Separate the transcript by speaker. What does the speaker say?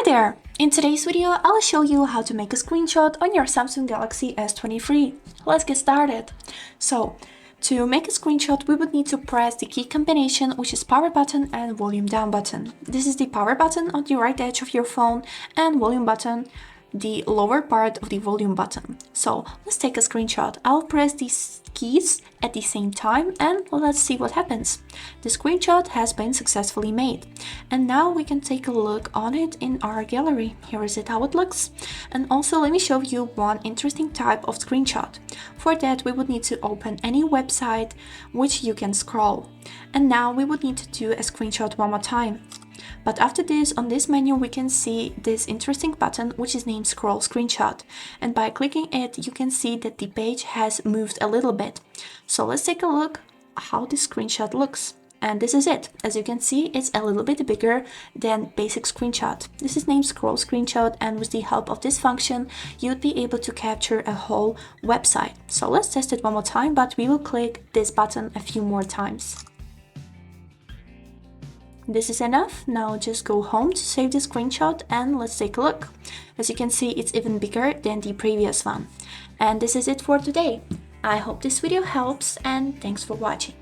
Speaker 1: there! In today's video, I'll show you how to make a screenshot on your Samsung Galaxy S23. Let's get started. So, to make a screenshot, we would need to press the key combination, which is power button and volume down button. This is the power button on the right edge of your phone and volume button, the lower part of the volume button. So let's take a screenshot. I'll press these keys at the same time and let's see what happens. The screenshot has been successfully made. And now we can take a look on it in our gallery. Here is it how it looks. And also let me show you one interesting type of screenshot. For that we would need to open any website which you can scroll. And now we would need to do a screenshot one more time. But after this, on this menu, we can see this interesting button, which is named Scroll Screenshot. And by clicking it, you can see that the page has moved a little bit. So let's take a look how this screenshot looks. And this is it. As you can see, it's a little bit bigger than basic screenshot. This is named Scroll Screenshot, and with the help of this function, you'd be able to capture a whole website. So let's test it one more time, but we will click this button a few more times. This is enough. Now just go home to save the screenshot and let's take a look. As you can see, it's even bigger than the previous one. And this is it for today. I hope this video helps and thanks for watching.